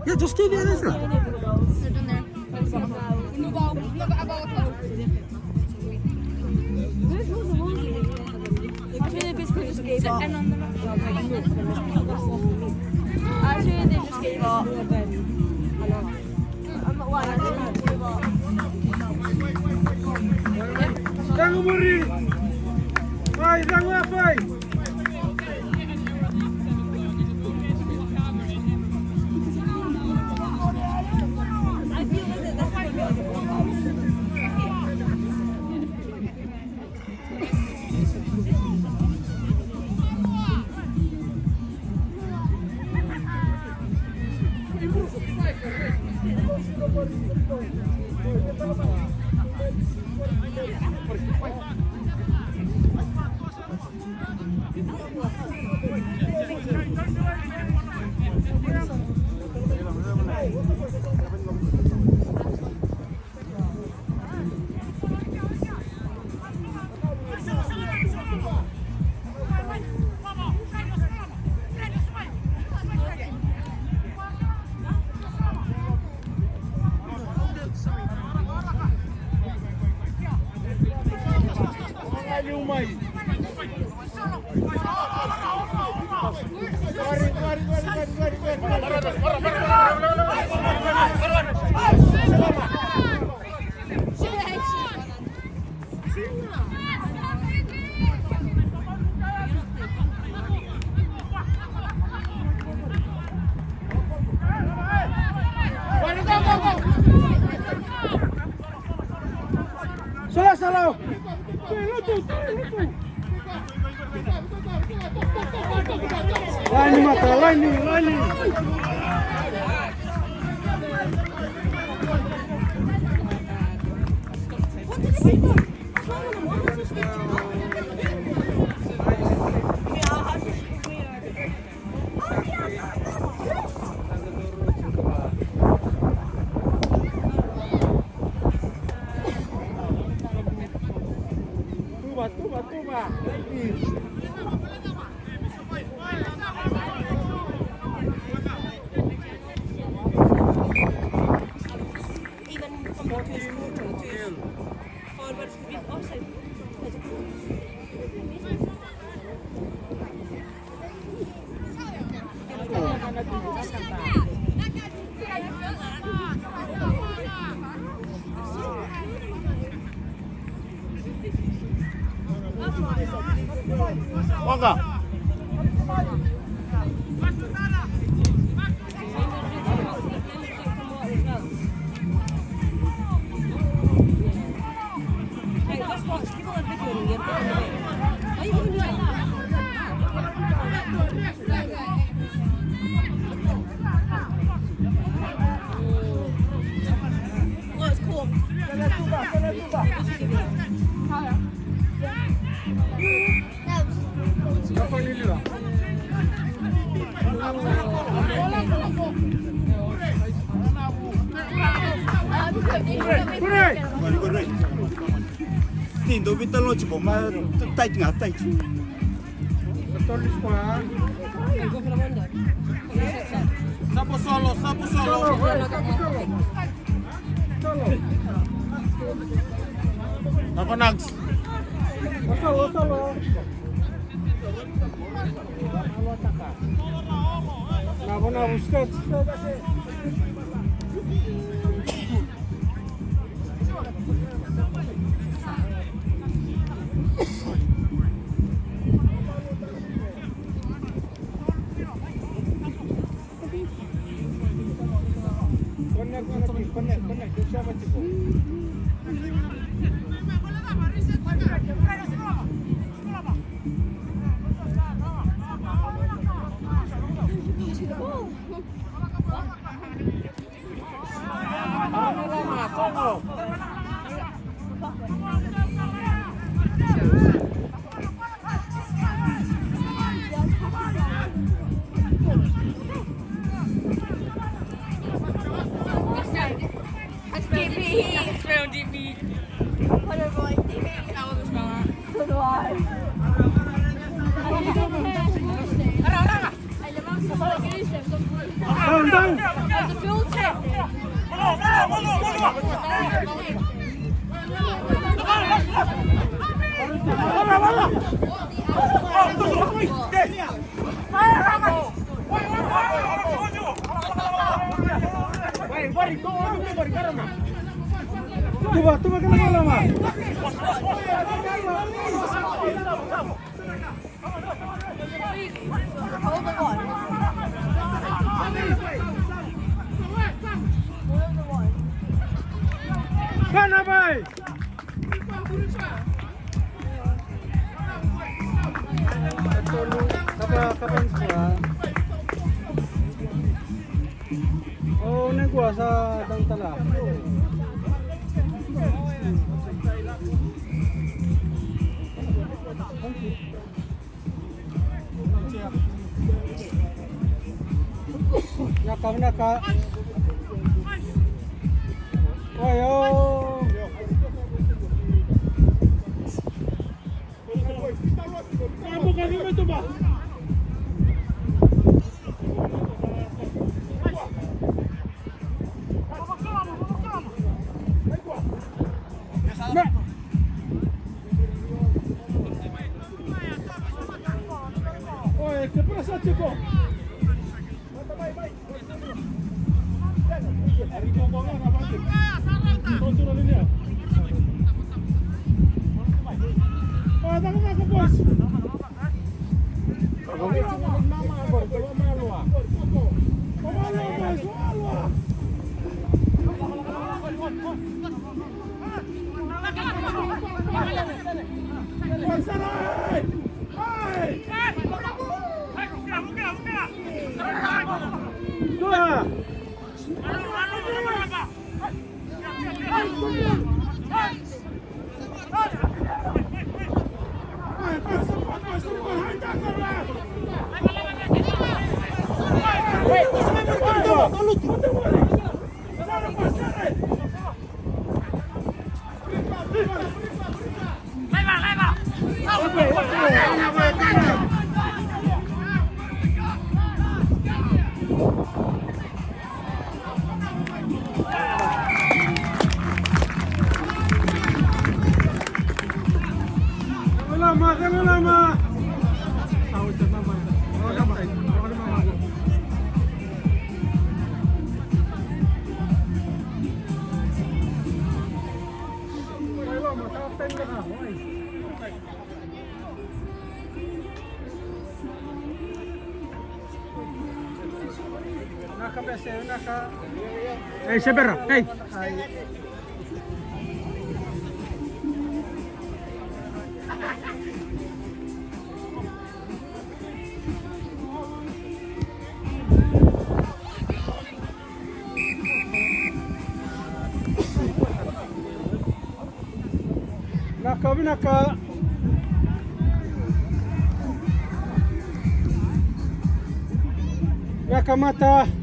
Yeah, just stay there, isn't it? Als je de visjes geven en dan als je de visjes geven. Jangan muri. Vai, jangan vai. Salah. Lani mata, lani. Tuba. Wanga. Corre. Tindo vital no chipo ma tight nga tight. Betul di sekolah. Sapu solo. Ako nags. Solo. Na usted kasi. Connect. Siapa itu? TV. Water boy TV. Ako gusto nga. Tuloy. Ara. Ay, lamang sa Down, down. There's a full check. Tuba ka na lama. Hold the one. Hold the one. Kana bay. Kapan siya? Oh, nagwa sa Dantala. Naka. Ayo. Oi, que pressa, Chico? Lama. Hey, Sebera, hey. Naka. Yakamata.